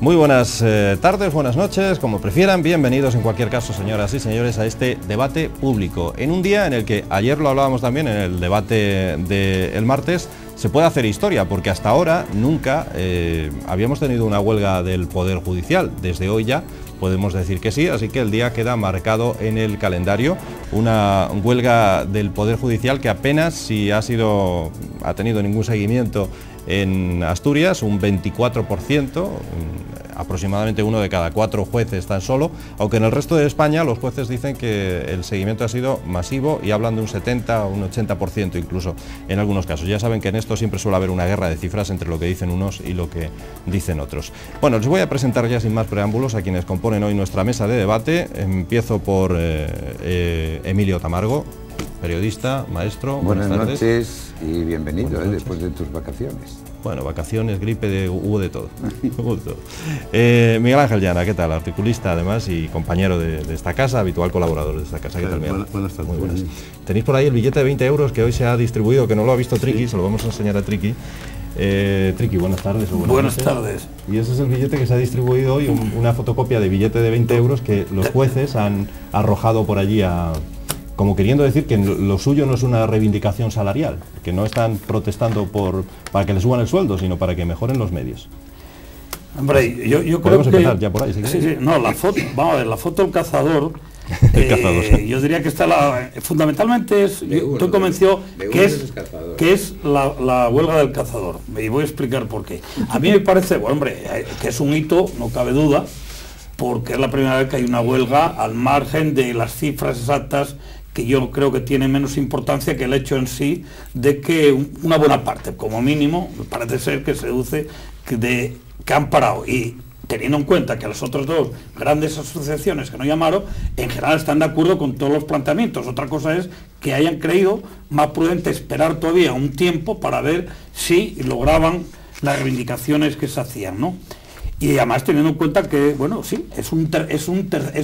Muy buenas tardes, buenas noches, como prefieran. Bienvenidos en cualquier caso, señoras y señores, a este debate público. En un día en el que, ayer lo hablábamos también en el debate del martes, se puede hacer historia, porque hasta ahora nunca habíamos tenido una huelga del Poder Judicial. Desde hoy ya podemos decir que sí, así que el día queda marcado en el calendario. Una huelga del Poder Judicial que apenas si ha tenido ningún seguimiento en Asturias, un 24%, aproximadamente 1 de cada 4 jueces tan solo, aunque en el resto de España los jueces dicen que el seguimiento ha sido masivo y hablan de un 70 o un 80% incluso en algunos casos. Ya saben que en esto siempre suele haber una guerra de cifras entre lo que dicen unos y lo que dicen otros. Bueno, les voy a presentar ya sin más preámbulos a quienes componen hoy nuestra mesa de debate. Empiezo por Emilio Tamargo, periodista, maestro. Buenas noches y bienvenido después de tus vacaciones. Bueno, vacaciones, gripe, hubo de todo. Miguel Ángel Llana, ¿qué tal? Articulista además y compañero de esta casa, habitual colaborador de esta casa. ¿Qué tal, Miguel? Buenas tardes. Muy buenas. Tenéis por ahí el billete de 20 euros que hoy se ha distribuido, que no lo ha visto Triqui, se lo vamos a enseñar a Triqui. Triqui, buenas tardes. Buenas tardes. Y ese es el billete que se ha distribuido hoy, una fotocopia de billete de 20 euros que los jueces han arrojado por allí como queriendo decir que lo suyo no es una reivindicación salarial, que no están protestando para que les suban el sueldo, sino para que mejoren los medios. Hombre, yo creo Podemos que... empezar ya por ahí, ¿sí? Sí, no, la foto, vamos a ver, la foto del cazador, yo diría que está fundamentalmente estoy convencido que es la huelga del cazador, y voy a explicar por qué. A mí me parece, bueno, hombre, que es un hito, no cabe duda, porque es la primera vez que hay una huelga al margen de las cifras exactas, que yo creo que tiene menos importancia que el hecho en sí de que una buena parte, como mínimo, parece ser que se deduce que han parado, y teniendo en cuenta que las otras dos grandes asociaciones que no llamaron, en general están de acuerdo con todos los planteamientos. Otra cosa es que hayan creído más prudente esperar todavía un tiempo para ver si lograban las reivindicaciones que se hacían, ¿no? Y además teniendo en cuenta que, bueno, sí, es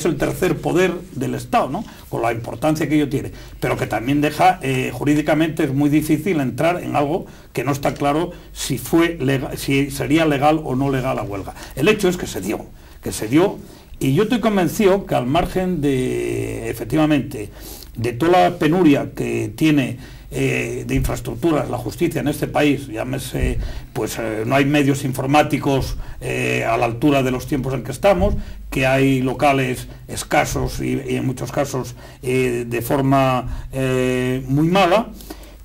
el tercer poder del Estado, ¿no?, con la importancia que ello tiene, pero que también deja, jurídicamente es muy difícil entrar en algo que no está claro si sería legal o no legal la huelga. El hecho es que se dio, y yo estoy convencido que al margen de, efectivamente, de toda la penuria que tiene de infraestructuras, la justicia en este país, llámese, pues no hay medios informáticos a la altura de los tiempos en que estamos, que hay locales escasos y en muchos casos de forma muy mala,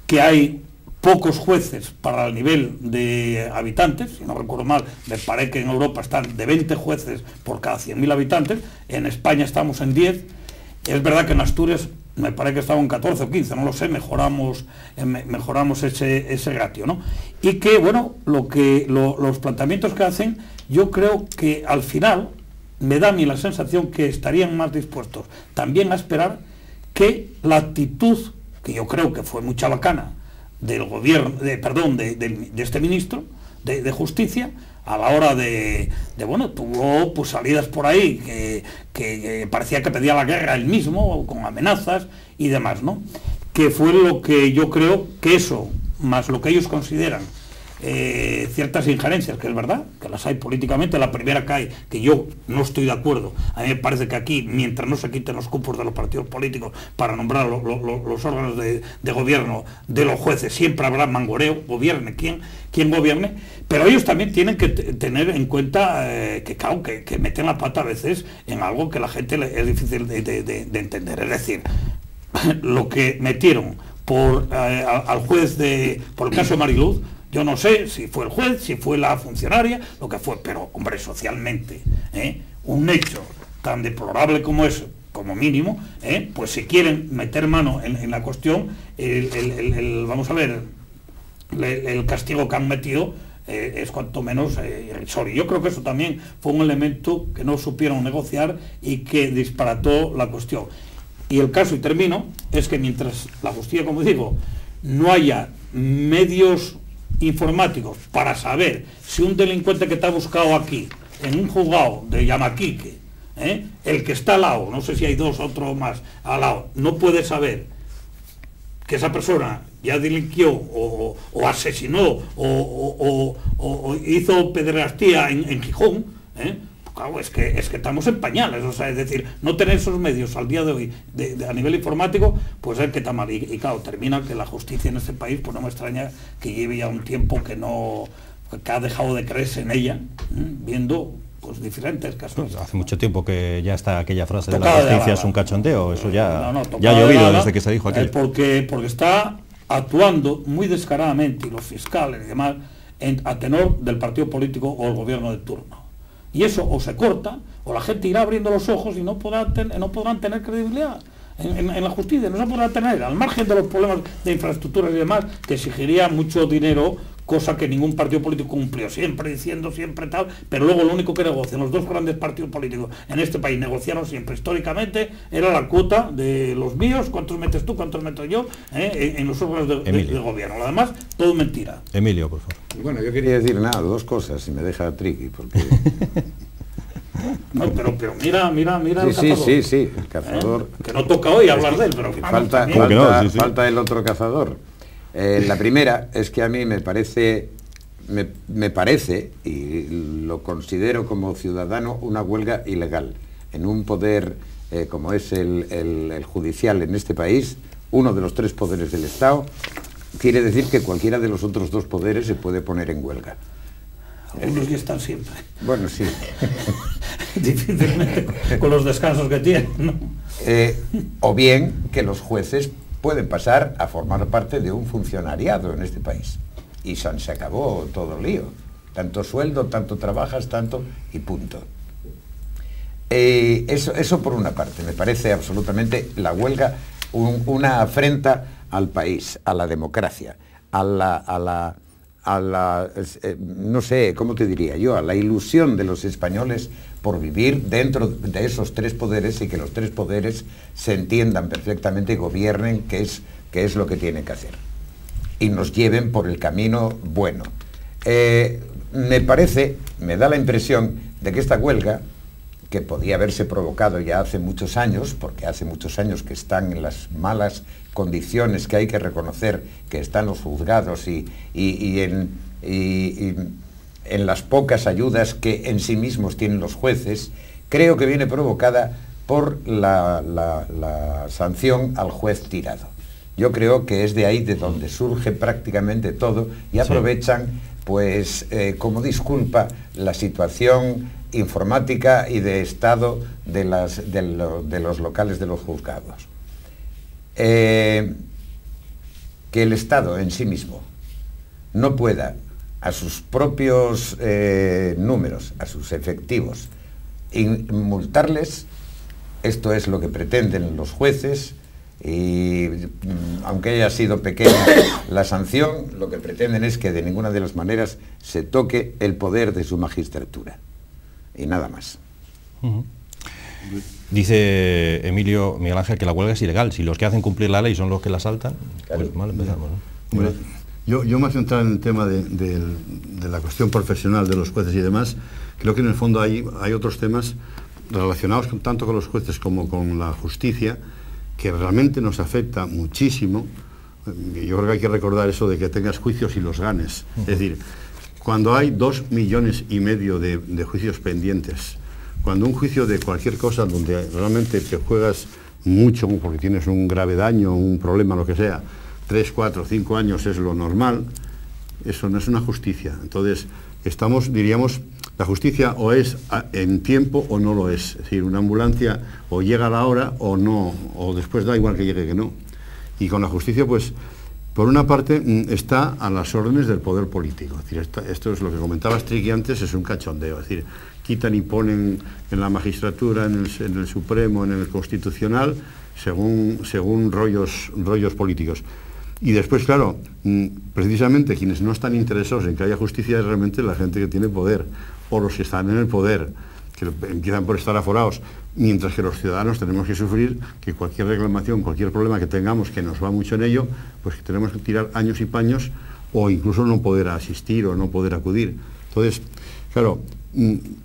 que hay pocos jueces para el nivel de habitantes, si no recuerdo mal, me parece que en Europa están de 20 jueces por cada 100.000 habitantes, en España estamos en 10, es verdad que en Asturias me parece que estaban 14 o 15, no lo sé, mejoramos ese ratio, ¿no? Y que, bueno, los planteamientos que hacen, yo creo que al final me da a mí la sensación que estarían más dispuestos también a esperar que la actitud, que yo creo que fue muy chabacana, del gobierno, de este ministro de Justicia, a la hora bueno, tuvo pues salidas por ahí que parecía que pedía la guerra él mismo, con amenazas y demás, ¿no? Que fue lo que yo creo que eso, más lo que ellos consideran ciertas injerencias, que es verdad, que las hay políticamente, la primera que hay, que yo no estoy de acuerdo, a mí me parece que aquí, mientras no se quiten los cupos de los partidos políticos para nombrar los órganos de gobierno de los jueces, siempre habrá mangoreo, gobierne quien gobierne, pero ellos también tienen que tener en cuenta que meten la pata a veces en algo que la gente es difícil de entender, es decir, lo que metieron al juez por el caso de Mariluz. Yo no sé si fue el juez, si fue la funcionaria, lo que fue, pero, hombre, socialmente, un hecho tan deplorable como eso, como mínimo, pues si quieren meter mano en la cuestión, vamos a ver, el castigo que han metido es cuanto menos irrisorio. Yo creo que eso también fue un elemento que no supieron negociar y que disparató la cuestión. Y el caso, y termino, es que mientras la justicia, como digo, no haya medios informáticos para saber si un delincuente que está buscado aquí en un juzgado de Yamaquique, el que está al lado, no sé si hay dos, otro más al lado, no puede saber que esa persona ya delinquió o asesinó o hizo pederastía en Gijón, Claro, es que estamos en pañales, o sea, es decir, no tener esos medios al día de hoy a nivel informático, pues es que está mal. Y claro, termina que la justicia en este país, pues no me extraña que lleve ya un tiempo que ha dejado de creerse en ella, viendo pues diferentes casos. Hace mucho tiempo que ya está aquella frase de la justicia es un cachondeo, eso ya ha llovido desde que se dijo aquello. Porque está actuando muy descaradamente, y los fiscales y demás, a tenor del partido político o el gobierno de turno. Y eso o se corta, o la gente irá abriendo los ojos y no podrán tener credibilidad en la justicia, no se podrá tener, al margen de los problemas de infraestructuras y demás, que exigiría mucho dinero, cosa que ningún partido político cumplió, siempre diciendo, siempre tal, pero luego lo único que negocian los dos grandes partidos políticos en este país, negociaron siempre históricamente, era la cuota de los míos, cuántos metes tú, cuántos meto yo, en los órganos de gobierno. Lo demás, todo mentira. Emilio, por favor. Bueno, yo quería decir dos cosas, si me deja Triqui, porque... No, pero mira el cazador. Sí, el cazador. Que no toca hoy hablar de él, pero falta el otro cazador. La primera es que a mí me parece, y lo considero como ciudadano, una huelga ilegal. En un poder como es el judicial en este país, uno de los tres poderes del Estado, quiere decir que cualquiera de los otros dos poderes se puede poner en huelga. Algunos ya están siempre. Bueno, sí. Difícilmente con los descansos que tienen, ¿no? O bien que los jueces pueden pasar a formar parte de un funcionariado en este país. Y se acabó todo el lío. Tanto sueldo, tanto trabajas, tanto y punto. Eso por una parte. Me parece absolutamente la huelga una afrenta al país, a la democracia, a la no sé, ¿cómo te diría yo? A la ilusión de los españoles por vivir dentro de esos tres poderes y que los tres poderes se entiendan perfectamente y gobiernen, que es lo que tienen que hacer. Y nos lleven por el camino bueno. Me da la impresión de que esta huelga, que podía haberse provocado ya hace muchos años, porque hace muchos años que están en las malas condiciones que hay que reconocer que están los juzgados y en las pocas ayudas que en sí mismos tienen los jueces, creo que viene provocada por la sanción al juez tirado. Yo creo que es de ahí de donde surge prácticamente todo y aprovechan, pues, como disculpa la situación informática y de estado de los locales de los juzgados. Que el Estado en sí mismo no pueda a sus propios números, a sus efectivos, multarles, esto es lo que pretenden los jueces, y aunque haya sido pequeña la sanción, lo que pretenden es que de ninguna de las maneras se toque el poder de su magistratura. Y nada más. Dice Emilio Miguel Ángel que la huelga es ilegal. Si los que hacen cumplir la ley son los que la saltan, claro, pues mal empezamos, ¿no? Bueno, yo más centrado en el tema de la cuestión profesional de los jueces y demás, creo que en el fondo hay otros temas relacionados tanto con los jueces como con la justicia, que realmente nos afecta muchísimo. Yo creo que hay que recordar eso de que tengas juicios y los ganes. Es decir, cuando hay 2,5 millones de juicios pendientes, cuando un juicio de cualquier cosa donde realmente te juegas mucho porque tienes un grave daño, un problema, lo que sea, 3, 4, 5 años es lo normal, eso no es una justicia. Entonces, diríamos, la justicia o es en tiempo o no lo es. Es decir, una ambulancia o llega a la hora o no, o después da igual que llegue que no. Y con la justicia, pues, por una parte, está a las órdenes del poder político. Es decir, esto es lo que comentabas, Triqui, antes, es un cachondeo. Es decir, quitan y ponen en la magistratura, en el Supremo, en el Constitucional, según rollos políticos. Y después, claro, precisamente quienes no están interesados en que haya justicia es realmente la gente que tiene poder, o los que están en el poder, que empiezan por estar aforados, mientras que los ciudadanos tenemos que sufrir que cualquier reclamación, cualquier problema que tengamos, que nos va mucho en ello, pues que tenemos que tirar años y paños, o incluso no poder asistir o no poder acudir. Entonces, claro,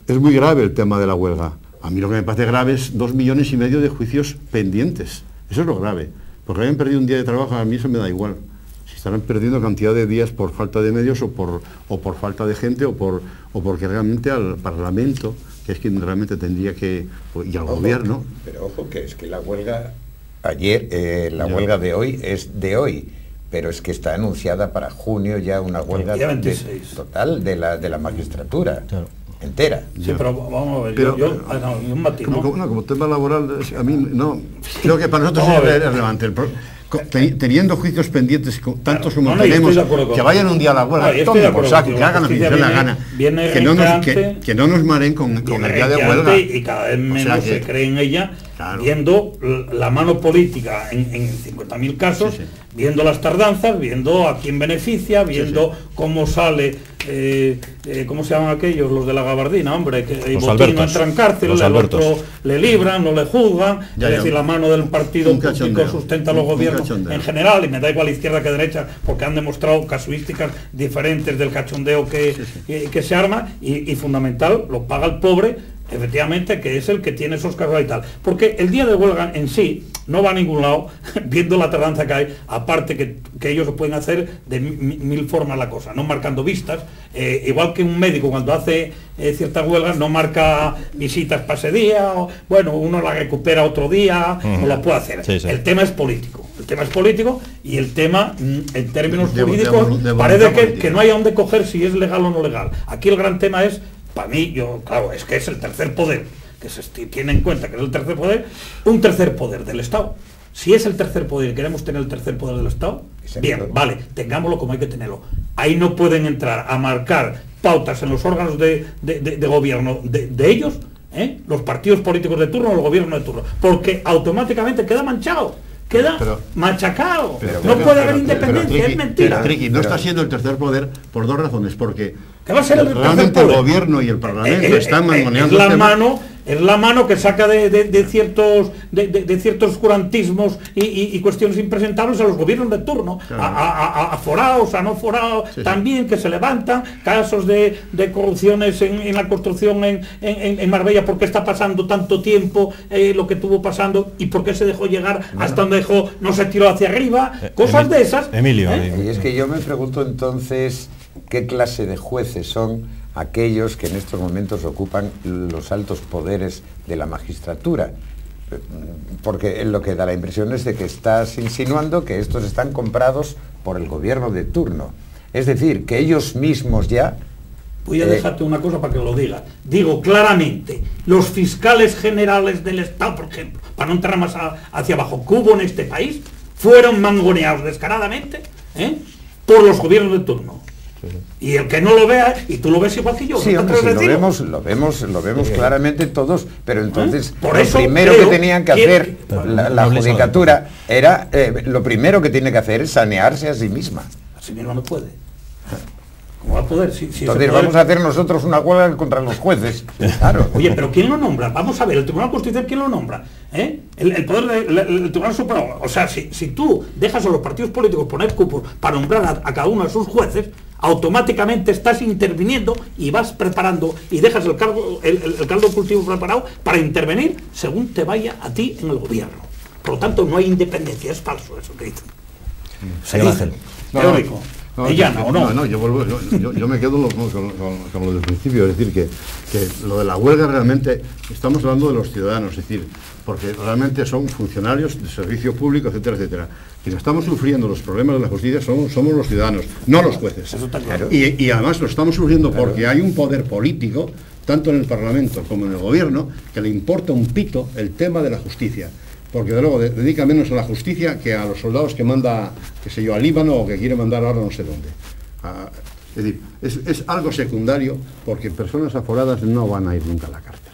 es muy grave el tema de la huelga. A mí lo que me parece grave es 2,5 millones de juicios pendientes. Eso es lo grave. Porque hayan perdido un día de trabajo, a mí eso me da igual. Si estarán perdiendo cantidad de días por falta de medios o por falta de gente o porque realmente al Parlamento, que es quien realmente tendría que, y al gobierno. Pero ojo, que es que la huelga ayer, la huelga de hoy es de hoy, pero es que está anunciada para junio ya una huelga total de la magistratura. Claro. Entera. Sí, pero vamos a ver, pero, un matiz, ¿no? Como tema laboral, a mí no, creo que para nosotros es relevante. Teniendo juicios pendientes, tantos como tenemos, que vayan un día a la huelga, tomen por saco, que hagan lo que les dé la gana, que no nos mareen con el día de huelga. Y cada vez menos se cree en ella, claro, viendo la mano política en 50.000 casos, sí, sí, viendo las tardanzas, viendo a quién beneficia, viendo cómo sale, ¿cómo se llaman aquellos? Los de la gabardina, hombre, que el botín no entra en cárcel, el otro le libran, no le juzgan, es decir, la mano del partido político sustenta los gobiernos en general, y me da igual izquierda que derecha, porque han demostrado casuísticas diferentes del cachondeo que se arma, y fundamental, lo paga el pobre, efectivamente, que es el que tiene esos casos y tal. Porque el día de huelga en sí no va a ningún lado, viendo la tardanza que hay, aparte que ellos lo pueden hacer de mil formas la cosa, no marcando vistas, igual que un médico cuando hace ciertas huelgas no marca visitas para ese día, o, bueno, uno la recupera otro día, no lo puede hacer. Sí, sí. El tema es político. El tema es político y el tema, en términos jurídicos, parece que no hay a dónde coger si es legal o no legal. Aquí el gran tema es, para mí, claro, es que es el tercer poder, que se tiene en cuenta que es el tercer poder, un tercer poder del Estado. Si es el tercer poder y queremos tener el tercer poder del Estado, bien, vale, tengámoslo como hay que tenerlo. Ahí no pueden entrar a marcar pautas en los órganos de gobierno de ellos, los partidos políticos de turno o el gobierno de turno, porque automáticamente queda manchado. Queda machacado. No puede haber independencia, es mentira. Triqui, no está siendo el tercer poder por dos razones, porque ¿qué va a ser realmente el gobierno y el Parlamento están mangoneando es la mano que saca de ciertos oscurantismos y cuestiones impresentables a los gobiernos de turno, claro, a forados, a no forados, sí, también, que se levantan casos de corrupciones en la construcción en Marbella, porque está pasando tanto tiempo lo que estuvo pasando y por qué se dejó llegar hasta donde dejó, no se tiró hacia arriba, cosas de esas. Emilio. Y es que yo me pregunto entonces qué clase de jueces son aquellos que en estos momentos ocupan los altos poderes de la magistratura, porque lo que da la impresión es de que estás insinuando que estos están comprados por el gobierno de turno, es decir, que ellos mismos ya... Voy a dejarte una cosa para que lo diga. Digo claramente, los fiscales generales del Estado, por ejemplo, para no entrar más hacia abajo, que hubo en este país, fueron mangoneados descaradamente por los gobiernos de turno. Y el que no lo vea, y tú lo ves igual que yo. Sí, hombre, sí, lo vemos claramente todos, pero entonces por eso lo primero que tenían que hacer la judicatura era, lo primero que tiene que hacer es sanearse a sí misma. Así mismo no puede. ¿Cómo va a poder? Entonces vamos a hacer nosotros una huelga contra los jueces. Claro. Oye, pero ¿quién lo nombra? Vamos a ver, el Tribunal Constitucional, ¿quién lo nombra? El poder del Tribunal Supremo. O sea, si tú dejas a los partidos políticos poner cupos para nombrar a cada uno de sus jueces, automáticamente estás interviniendo y vas preparando y dejas el caldo cultivo preparado para intervenir según te vaya a ti en el gobierno. Por lo tanto, no hay independencia, es falso eso que dicen. Señor Ángel. Teórico. Yo me quedo con lo del principio, es decir, que lo de la huelga realmente, estamos hablando de los ciudadanos, es decir, porque realmente son funcionarios de servicio público, etcétera, etcétera. Quienes estamos sufriendo los problemas de la justicia somos los ciudadanos, no los jueces. Eso está claro. Y además lo estamos sufriendo porque hay un poder político, tanto en el Parlamento como en el Gobierno, que le importa un pito el tema de la justicia. Porque de luego dedica menos a la justicia que a los soldados que manda, qué sé yo, a Líbano o que quiere mandar ahora no sé dónde. Es decir, es algo secundario porque personas aforadas no van a ir nunca a la cárcel.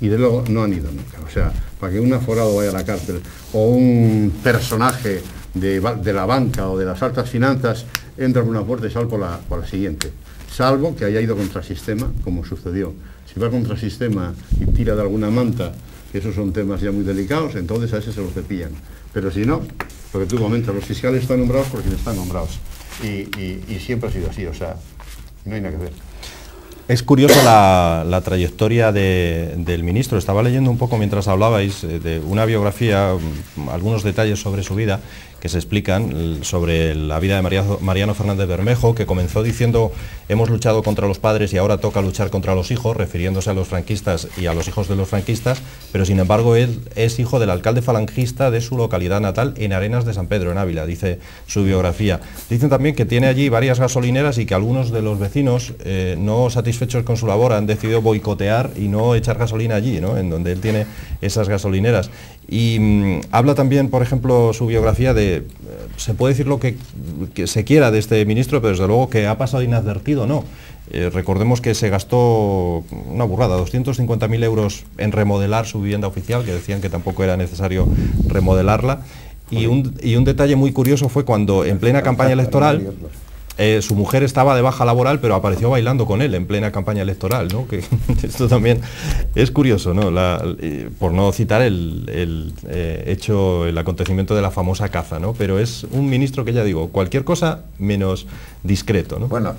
Y de luego no han ido nunca. O sea, para que un aforado vaya a la cárcel o un personaje de la banca o de las altas finanzas entra por una puerta y sale por la siguiente. Salvo que haya ido contra el sistema, como sucedió. Si va contra el sistema y tira de alguna manta, que esos son temas ya muy delicados, entonces a ese se lo cepillan. Pero si no, lo que tú comentas, los fiscales están nombrados por quienes están nombrados. Y siempre ha sido así, o sea, no hay nada que ver. Es curioso la trayectoria del ministro. Estaba leyendo un poco mientras hablabais de una biografía, algunos detalles sobre su vida, que se explican sobre la vida de Mariano Fernández Bermejo, que comenzó diciendo: hemos luchado contra los padres y ahora toca luchar contra los hijos, refiriéndose a los franquistas y a los hijos de los franquistas, pero sin embargo él es hijo del alcalde falangista de su localidad natal, en Arenas de San Pedro, en Ávila, dice su biografía. Dicen también que tiene allí varias gasolineras y que algunos de los vecinos, no satisfechos con su labor, han decidido boicotear y no echar gasolina allí, ¿no?, en donde él tiene esas gasolineras. Y habla también, por ejemplo, su biografía de, se puede decir lo que se quiera de este ministro, pero desde luego que ha pasado inadvertido, ¿no? Recordemos que se gastó una burrada, 250.000 euros en remodelar su vivienda oficial, que decían que tampoco era necesario remodelarla. Y un detalle muy curioso fue cuando, en plena campaña electoral, su mujer estaba de baja laboral, pero apareció bailando con él en plena campaña electoral, ¿no? Que esto también es curioso, ¿no? Por no citar el acontecimiento de la famosa caza, ¿no? Pero es un ministro que, ya digo, cualquier cosa menos discreto, ¿no? Bueno,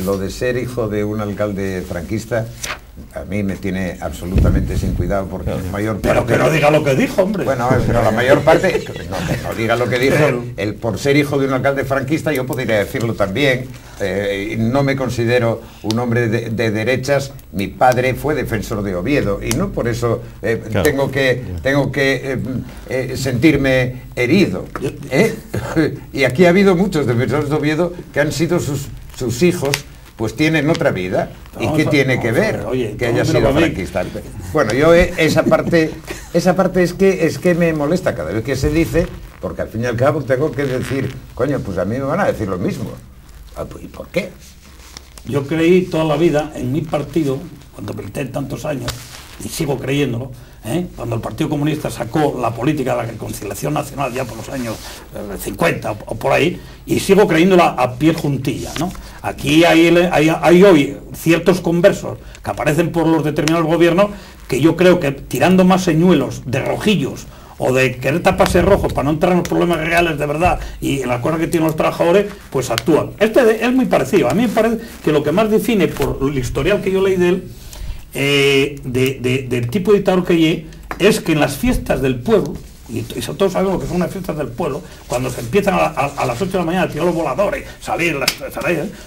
lo de ser hijo de un alcalde franquista a mí me tiene absolutamente sin cuidado, porque la mayor parte... Pero que no diga lo que dijo, hombre. Bueno, pero la mayor parte... No, que no diga lo que dijo. Por ser hijo de un alcalde franquista, yo podría decirlo también. No me considero un hombre de derechas. Mi padre fue defensor de Oviedo y no por eso claro, tengo que sentirme herido. Y aquí ha habido muchos defensores de Oviedo que han sido sus hijos, pues tienen otra vida. ¿Y qué tiene que ver que haya sido franquista? Bueno, yo esa parte es que me molesta cada vez que se dice, porque al fin y al cabo tengo que decir, coño, pues a mí me van a decir lo mismo. ¿Y por qué? Yo creí toda la vida en mi partido, cuando milité tantos años, y sigo creyéndolo, cuando el Partido Comunista sacó la política de la reconciliación nacional ya por los años 50 o por ahí, y sigo creyéndola a pie juntilla, ¿no? Aquí hay hoy ciertos conversos que aparecen por los determinados gobiernos que yo creo que, tirando más señuelos de rojillos o de querer taparse rojos para no entrar en los problemas reales de verdad y en las cosas que tienen los trabajadores, pues actúan. Este es muy parecido. A mí me parece que lo que más define, por el historial que yo leí de él, del tipo de dictador que es que en las fiestas del pueblo, y todos sabemos lo que son las fiestas del pueblo, cuando se empiezan a las 8 de la mañana a tirar los voladores, salir,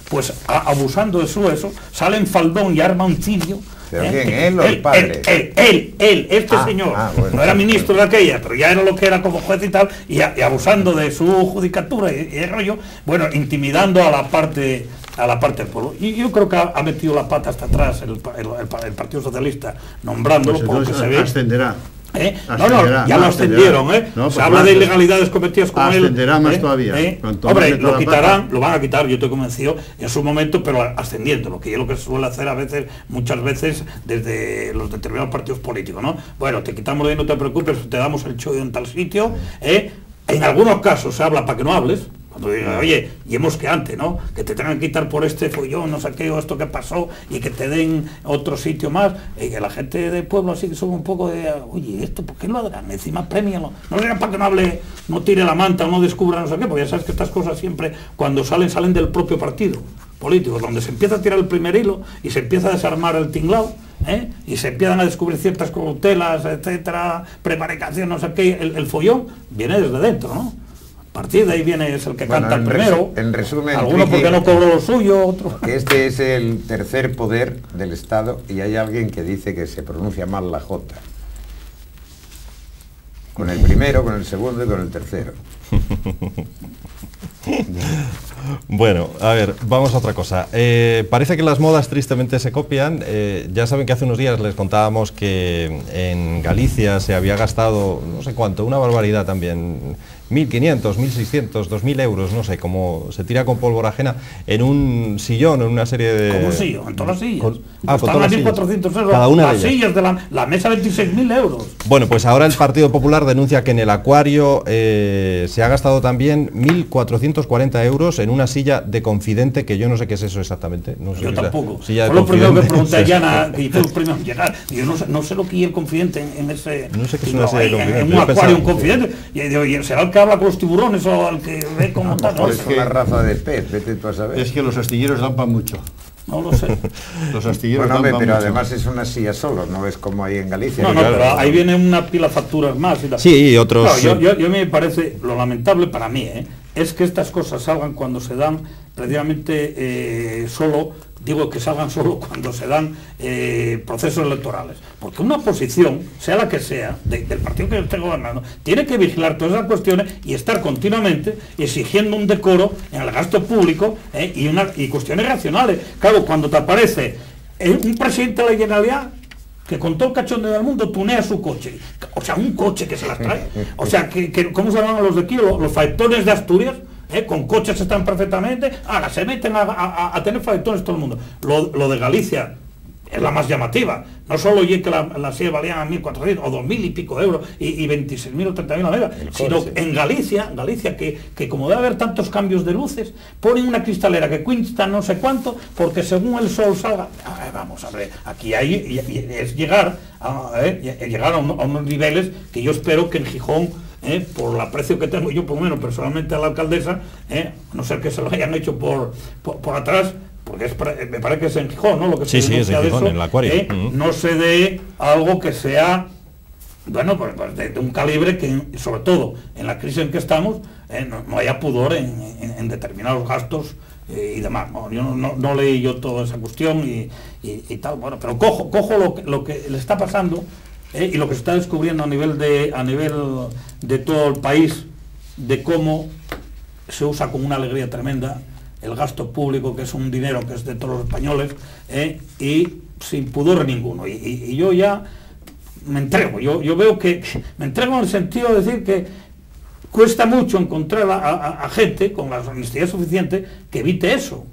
pues abusando de eso, sale en faldón y arma un cirio. ¿Pero quién? ¿Él o el padre? Este señor, bueno, no era ministro de aquella, pero ya era lo que era como juez y tal, y abusando de su judicatura y el rollo, bueno, intimidando a la parte del pueblo. Y yo creo que ha metido la pata hasta atrás el Partido Socialista, nombrándolo, pues por lo que se ve. Ascenderá. No, ya lo ascendieron, se habla de ilegalidades cometidas con él. Ascenderá más todavía. Hombre, lo quitarán, lo van a quitar, yo estoy convencido, en su momento, pero ascendiendo, lo que es lo que se suele hacer muchas veces desde los determinados partidos políticos, ¿no? Bueno, te quitamos de ahí, no te preocupes, te damos el chollo en tal sitio, en algunos casos se habla para que no hables. Cuando digan, oye, y hemos que antes, ¿no? Que te tengan que quitar por este follón, no sé qué, o esto que pasó, y que te den otro sitio más, y que la gente del pueblo así que son un poco de, oye, ¿esto por qué lo hagan? Encima premialo. No digan para que no hable, no tire la manta, o no descubra no sé qué, porque ya sabes que estas cosas siempre, cuando salen del propio partido político, donde se empieza a tirar el primer hilo, y se empieza a desarmar el tinglao, y se empiezan a descubrir ciertas corruptelas, etcétera, prevaricación, no sé qué, el follón viene desde dentro, ¿no? A partir de ahí viene, es el que canta el primero. En resumen, alguno porque no cobró lo suyo, otro. Este es el tercer poder del Estado y hay alguien que dice que se pronuncia mal la J. Con el primero, con el segundo y con el tercero. Bueno, a ver, vamos a otra cosa. Parece que las modas tristemente se copian. Ya saben que hace unos días les contábamos que en Galicia se había gastado, no sé cuánto, una barbaridad también, 1.500, 1.600, 2.000 euros, no sé, como se tira con pólvora ajena, en un sillón, en una serie de... ¿Cómo sillón? En todas las sillas. Con todas las 1.400 euros. Cada una las sillas de la mesa, 26.000 euros. Bueno, pues ahora el Partido Popular denuncia que en el Acuario se ha gastado también 1.440 euros en una silla de confidente, que yo no sé qué es eso exactamente. No sé, yo tampoco. Silla fue lo primero que pregunté a Llana, que fue lo primero en llegar. Yo no sé lo que es el confidente en ese... No sé qué es una silla de confidente. En un acuario, un confidente. Y digo, ¿será el que habla con los tiburones o el que ve cómo tal? Es una raza de pez, vete tú a saber. Es que los astilleros dan para mucho. No lo sé. Los astilleros bueno, pero mucho. además es una silla solo, no es como ahí en Galicia. No, pero ahí viene una pila de facturas más. Y tal. Sí, y otros... Claro, yo me parece, lo lamentable para mí, es que estas cosas salgan cuando se dan precisamente solo, digo que salgan solo cuando se dan procesos electorales. Porque una oposición, sea la que sea, del partido que esté gobernando, tiene que vigilar todas esas cuestiones y estar continuamente exigiendo un decoro en el gasto público y cuestiones racionales. Claro, cuando te aparece un presidente de la Generalidad que con todo el cachondeo del mundo tunea su coche, o sea, un coche que se las trae, o sea, que ¿cómo se llaman los de aquí? Los faetones de Asturias, con coches están perfectamente, ahora se meten a tener faetones todo el mundo. Lo de Galicia es la más llamativa, no solo oye que la silla valían a 1.400 o 2.000 y pico euros y 26.000 o 30.000 a mega, sino en Galicia que como debe haber tantos cambios de luces, ponen una cristalera que cuesta no sé cuánto, porque según el sol salga, vamos a ver, aquí es llegar a unos niveles que yo espero que en Gijón, por el aprecio que tengo yo por lo menos personalmente a la alcaldesa, a no ser que se lo hayan hecho por atrás, porque me parece que es en Gijón, ¿no? Lo que sí, es en Gijón, en el Acuario. No se dé algo que sea, bueno, pues de un calibre que, sobre todo en la crisis en que estamos, no haya pudor en determinados gastos y demás. ¿No? Yo no leí yo toda esa cuestión y tal, bueno, pero cojo lo que le está pasando y lo que se está descubriendo a nivel de todo el país, de cómo se usa con una alegría tremenda el gasto público, que es un dinero que es de todos los españoles, y sin pudor ninguno. Y yo ya me entrego, yo veo que me entrego en el sentido de decir que cuesta mucho encontrar a gente con la honestidad suficiente que evite eso,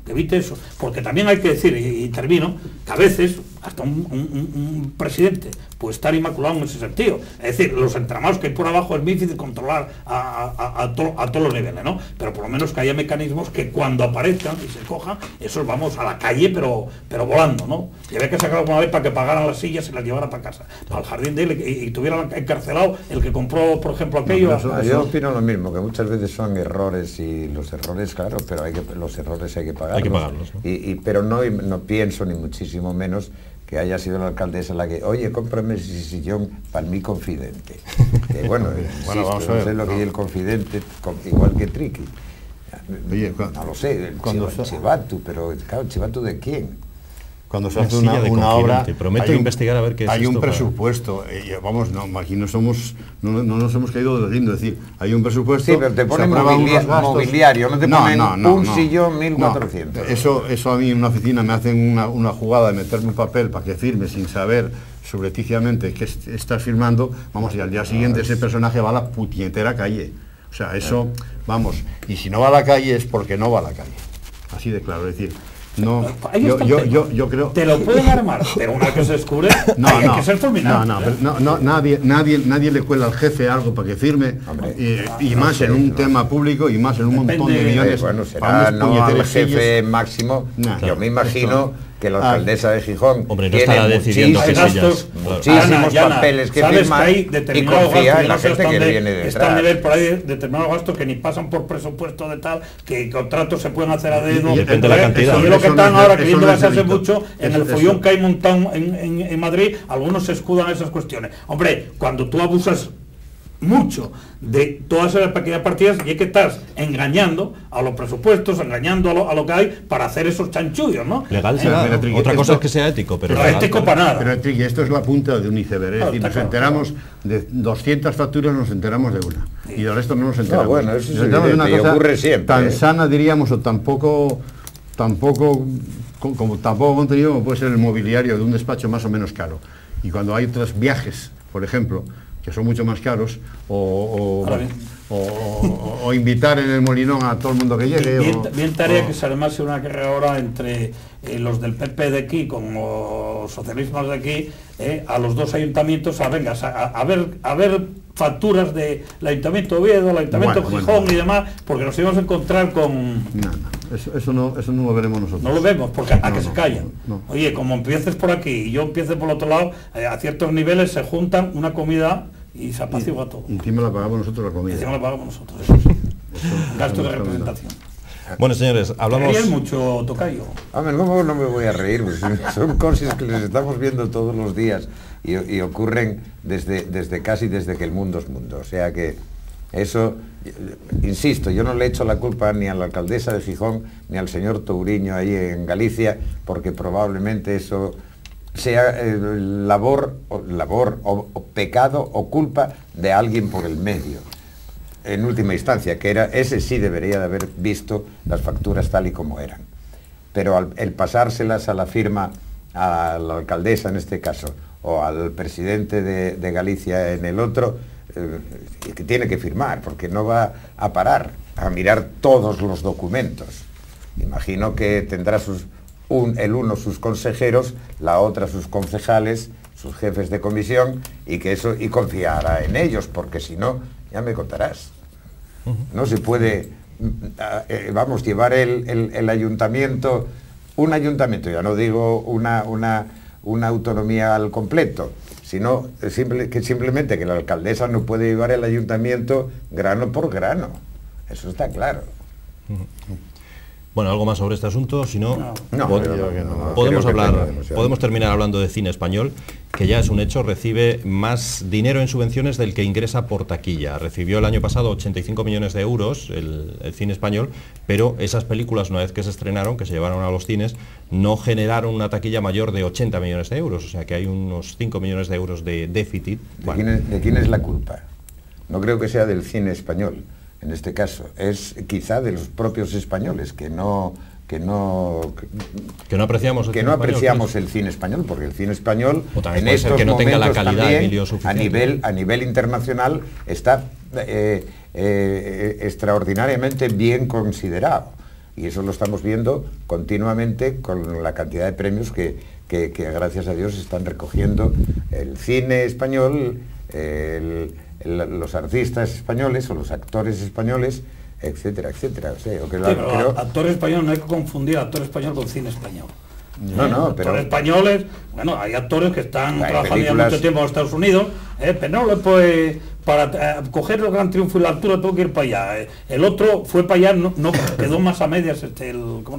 porque también hay que decir, y termino, que a veces hasta un presidente puede estar inmaculado en ese sentido, es decir, los entramados que hay por abajo es muy difícil controlar a todos los niveles, ¿no? Pero por lo menos que haya mecanismos que cuando aparezcan y se cojan, esos vamos a la calle pero volando, ¿no? Y había que sacar alguna vez para que pagaran las sillas y las llevaran para casa, al jardín de él, y tuvieran encarcelado el que compró, por ejemplo, aquello. No, yo opino lo mismo, que muchas veces son errores, y los errores, claro, pero los errores hay que pagarlos. Hay que pagarlos, ¿no? Pero no pienso, ni muchísimo menos, que haya sido la alcaldesa la que, oye, cómprame ese sillón para mi confidente. Que bueno, vamos a ver, no sé lo que es el confidente, igual que Triqui. Oye, no lo sé, Chivatu, pero claro, ¿Chivatu de quién? Cuando se hace una obra, prometo investigar a ver qué es. Hay un presupuesto, vamos, aquí no nos hemos caído del guindo, es decir, hay un presupuesto. Sí, pero te ponen mobiliario, no te ponen un sillón 1.400. Eso a mí en una oficina me hacen una jugada de meterme un papel para que firme sin saber subrepticiamente que estás firmando, vamos, y al día siguiente ese personaje va a la puñetera calle. O sea, eso, vamos, y si no va a la calle es porque no va a la calle. Así de claro, es decir. No, yo creo... Te lo pueden armar, pero una vez que se descubre, hay que ser fulminante. Nadie le cuela al jefe algo para que firme, y más en un tema público, y más en un montón de millones. Bueno, será no al jefe máximo, yo me imagino que la alcaldesa de Gijón tiene muchísimos papeles que firmar y confía en la gente que viene detrás. Está a nivel por ahí determinados gastos que ni pasan por presupuesto de tal, que contratos se pueden hacer a dedo. Depende de la cantidad. Y lo que están ahora queriendo basarse mucho en el follón que hay montado en Madrid, algunos se escudan esas cuestiones. Hombre, cuando tú abusas mucho de todas esas pequeñas partidas, y es que estás engañando a los presupuestos, engañando a lo que hay para hacer esos chanchullos, ¿no? Legal será, otra cosa es que sea ético, pero ético para nada. Pero Triqui, esto es la punta de un iceberg, es decir, nos enteramos de 200 facturas, nos enteramos de una, y del resto no nos enteramos. No, bueno, eso nos enteramos de una cosa ocurre siempre, tan sana, diríamos, o tampoco contenido como puede ser el mobiliario de un despacho más o menos caro. Y cuando hay otros viajes, por ejemplo, que son mucho más caros, o invitar en el Molinón a todo el mundo que llegue. Bien tarea que se armase una guerra ahora entre los del PP de aquí con los socialistas de aquí, a los dos ayuntamientos, a ver facturas del Ayuntamiento de Oviedo, el Ayuntamiento de Gijón y demás, porque nos íbamos a encontrar con... Eso no lo veremos nosotros. No lo vemos, porque a que se callan. Oye, como empieces por aquí y yo empiece por el otro lado, a ciertos niveles se juntan una comida y se apacigua todo. Y encima la pagamos nosotros la comida. Encima la pagamos nosotros, eso sí. Gastos de representación. Bueno, señores, hablamos... ¿Te ríes mucho, tocayo? Hombre, no me voy a reír, pues, son cosas que les estamos viendo todos los días y ocurren casi desde que el mundo es mundo. O sea que eso, insisto, yo no le echo la culpa ni a la alcaldesa de Gijón ni al señor Touriño ahí en Galicia, porque probablemente eso sea labor o pecado o culpa de alguien por el medio. En última instancia, ese sí debería de haber visto las facturas tal y como eran. Pero el pasárselas a la firma, a la alcaldesa en este caso, o al presidente de Galicia en el otro, que tiene que firmar, porque no va a parar a mirar todos los documentos. Imagino que tendrá el uno sus consejeros, la otra sus concejales, sus jefes de comisión, y confiará en ellos, porque si no, ya me contarás. No se puede, llevar el ayuntamiento, un ayuntamiento, ya no digo una autonomía al completo, sino simplemente que la alcaldesa no puede llevar el ayuntamiento grano por grano. Eso está claro. Bueno, algo más sobre este asunto, si no, podemos terminar hablando de cine español, que ya es un hecho, recibe más dinero en subvenciones del que ingresa por taquilla. Recibió el año pasado 85 millones de euros el cine español, pero esas películas, una vez que se estrenaron, que se llevaron a los cines, no generaron una taquilla mayor de 80 millones de euros, o sea que hay unos 5 millones de euros de déficit. ¿De quién es la culpa? No creo que sea del cine español. En este caso, es quizá de los propios españoles que no apreciamos el cine español, porque el cine español en estos que no momentos tenga la calidad, también, Emilio, suficiente. a nivel internacional está extraordinariamente bien considerado, y eso lo estamos viendo continuamente con la cantidad de premios que gracias a Dios están recogiendo el cine español, los artistas españoles o los actores españoles, etcétera, etcétera. O sea, actor español, no hay que confundir actor español con cine español. No, pero... Actores españoles, bueno, hay actores que están trabajando ya mucho tiempo en Estados Unidos, pero no, pues, para coger el gran triunfo y la altura tengo que ir para allá. El otro fue para allá, no quedó más a medias,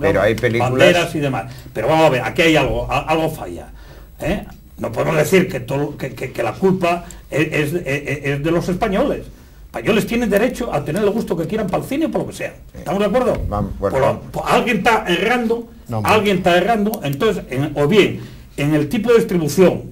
pero hay películas... banderas y demás. Pero vamos a ver, aquí hay algo falla. No podemos decir que la culpa es de los españoles. Españoles tienen derecho a tener el gusto que quieran para el cine o para lo que sea. ¿Estamos de acuerdo? Alguien está errando, entonces, o bien en el tipo de distribución.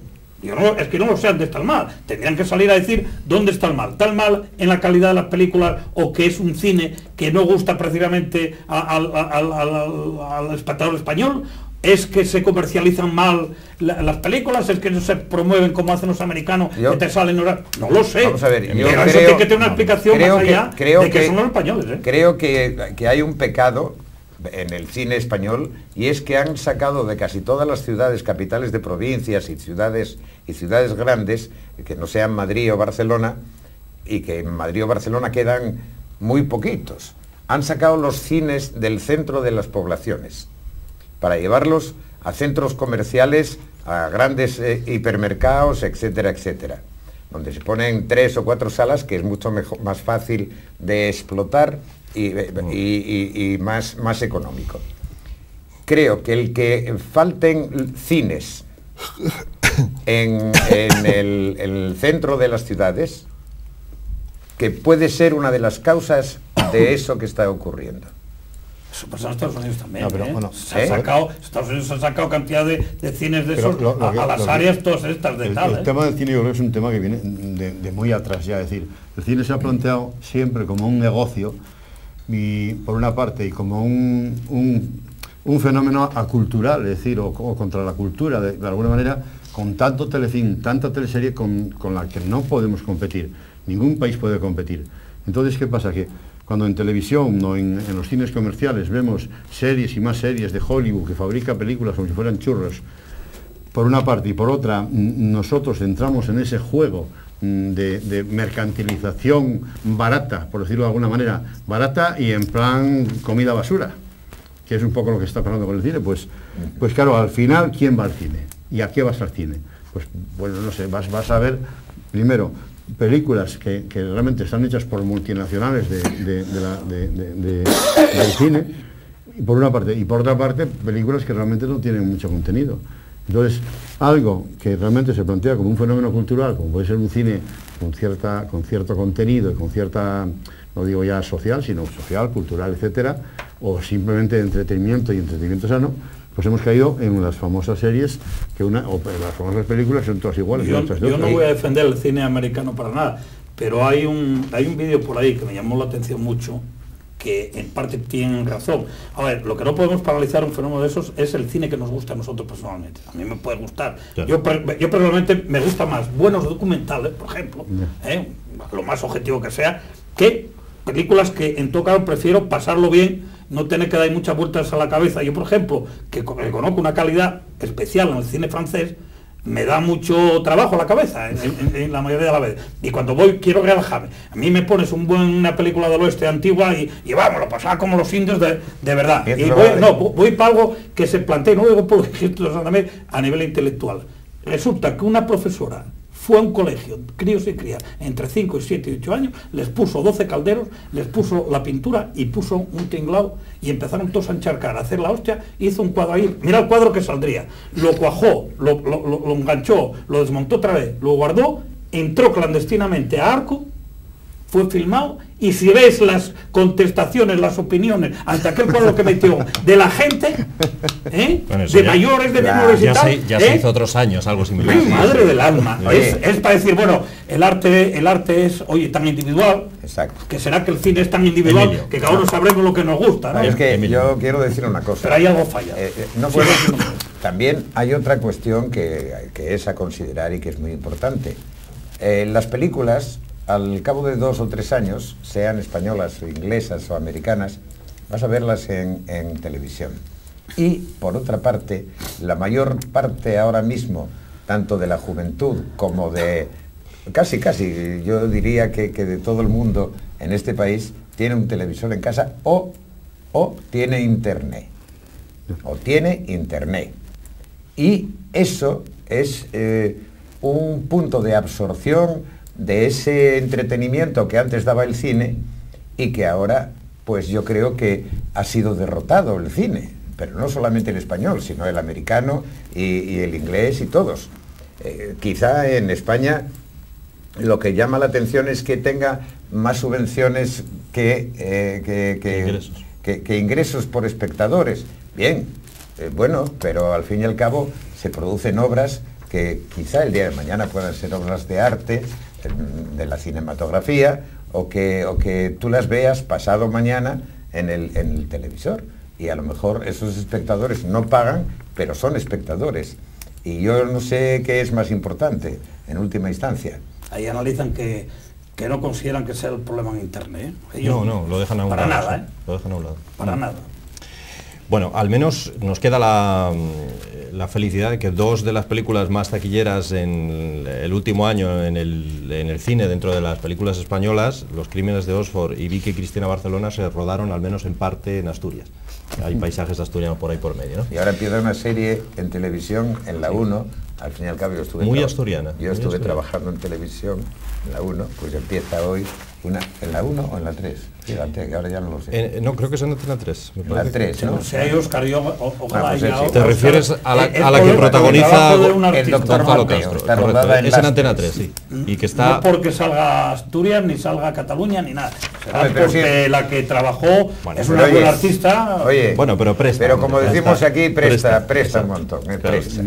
Es que no lo sé dónde está el mal. Tendrían que salir a decir dónde está el mal. ¿Está el mal en la calidad de las películas, o que es un cine que no gusta precisamente al espectador español? ¿Es que se comercializan mal las películas? ¿Es que no se promueven como hacen los americanos, que te salen? No lo sé. Vamos a ver, pero eso tiene que tener una explicación más allá de que son los españoles. Creo que hay un pecado en el cine español, y es que han sacado de casi todas las ciudades, capitales de provincias y ciudades grandes, que no sean Madrid o Barcelona, y que en Madrid o Barcelona quedan muy poquitos. Han sacado los cines del centro de las poblaciones para llevarlos a centros comerciales, a grandes hipermercados, etcétera, etcétera, donde se ponen 3 o 4 salas, que es mucho más fácil de explotar y más económico. Creo que el que falten cines en el centro de las ciudades, que puede ser una de las causas de eso que está ocurriendo. Eso pasa en Estados Unidos también. No, pero, bueno, Estados Unidos ha sacado cantidad de cines de esos a las áreas todas estas de tal. El tema del cine, yo creo que es un tema que viene de muy atrás ya. Es decir, el cine se ha planteado siempre como un negocio, y por una parte, y como un fenómeno acultural, es decir, o contra la cultura, de alguna manera, con tanto telefilm, tanta teleserie con la que no podemos competir. Ningún país puede competir. Entonces, ¿qué pasa? Que cuando en televisión o en los cines comerciales vemos series y más series de Hollywood que fabrica películas como si fueran churros, por una parte, y por otra, nosotros entramos en ese juego de mercantilización barata, por decirlo de alguna manera, barata y en plan comida basura, que es un poco lo que está pasando con el cine. Pues claro, al final, ¿quién va al cine? ¿Y a qué vas al cine? Pues bueno, no sé, vas a ver, primero, películas que realmente están hechas por multinacionales del cine, por una parte, y por otra parte películas que realmente no tienen mucho contenido. Entonces, algo que realmente se plantea como un fenómeno cultural, como puede ser un cine con cierto contenido y con cierta, no digo ya social, sino social, cultural, etcétera, o simplemente de entretenimiento y entretenimiento sano, pues hemos caído en las famosas series o las famosas películas que son todas iguales. Yo no voy a defender el cine americano para nada, pero hay un vídeo por ahí que me llamó la atención mucho, que en parte tienen razón. A ver, lo que no podemos paralizar un fenómeno de esos es el cine que nos gusta a nosotros personalmente. A mí me puede gustar. Claro. Yo personalmente me gusta más buenos documentales, por ejemplo, lo más objetivo que sea, que películas que en todo caso prefiero pasarlo bien, no tener que dar muchas vueltas a la cabeza. Yo, por ejemplo, que conozco una calidad especial en el cine francés, me da mucho trabajo a la cabeza en la mayoría de las veces. Y cuando quiero relajarme. A mí me pones una película del oeste antigua y vamos, lo pasaba como los indios de verdad. Y voy para algo que se plantee, no digo por ejemplo a nivel intelectual. Resulta que una profesora fue a un colegio, críos y crías, entre 5 y 7 y 8 años, les puso 12 calderos, les puso la pintura y puso un tinglado y empezaron todos a encharcar, a hacer la hostia, hizo un cuadro ahí, mira el cuadro que saldría, lo cuajó, lo enganchó, lo desmontó otra vez, lo guardó, entró clandestinamente a Arco, fue filmado, y si ves las contestaciones, las opiniones ante aquel cuadro que metió de la gente, bueno, de mayores, de menores y tal, ya se hizo otros años algo similar. Madre del alma. Es para decir, bueno, el arte es, oye, tan individual. Exacto. Que será que el cine es tan individual, Emilio, que cada uno sabremos lo que nos gusta, ¿no? Es que yo quiero decir una cosa. Pero hay algo falla. No puedo, también hay otra cuestión que es a considerar y que es muy importante. Las películas, al cabo de 2 o 3 años, sean españolas o inglesas o americanas, vas a verlas en televisión. Y, por otra parte, la mayor parte ahora mismo, tanto de la juventud como de, casi, yo diría que de todo el mundo en este país, tiene un televisor en casa o tiene internet. O tiene internet. Y eso es un punto de absorción de ese entretenimiento que antes daba el cine y que ahora, pues yo creo que ha sido derrotado el cine, pero no solamente el español, sino el americano y el inglés y todos. Quizá en España lo que llama la atención es que tenga más subvenciones que ingresos por espectadores. Bien, bueno, pero al fin y al cabo se producen obras que quizá el día de mañana puedan ser obras de arte, de la cinematografía, o que tú las veas pasado mañana en el televisor, y a lo mejor esos espectadores no pagan, pero son espectadores, y yo no sé qué es más importante en última instancia. Ahí analizan que no consideran que sea el problema en internet, ¿eh? Ellos, no, lo dejan a un lado. Para nada, ¿eh? Lo dejan a un lado. Para nada. Bueno, al menos nos queda la felicidad de que 2 de las películas más taquilleras en el último año en el cine, dentro de las películas españolas, Los Crímenes de Oxford y Vicky Cristina Barcelona, se rodaron al menos en parte en Asturias. Hay paisajes asturianos por ahí por medio, ¿no? Y ahora empieza una serie en televisión, en la 1, al fin y al cabo yo estuve... Muy asturiana. Yo estuve trabajando en televisión, en la 1, pues empieza hoy ¿en la 1 o en la 3? Fíjate, que ahora ya no lo sé. No, creo que es en Antena 3. En la 3, ¿no? Si hay Óscar, ojalá haya... ¿Te refieres a la que protagoniza el doctor Gonzalo Mateo? Castro? Correcto, es en Antena 3, sí. Y que está... No porque salga Asturias, ni salga Cataluña, ni nada. Será porque sí, la que trabajó es una buena artista... Oye, bueno, pero presta. Pero como decimos aquí, presta un montón. Presta.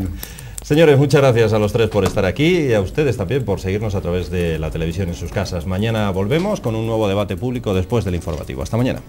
Señores, muchas gracias a los 3 por estar aquí y a ustedes también por seguirnos a través de la televisión en sus casas. Mañana volvemos con un nuevo debate público después del informativo. Hasta mañana.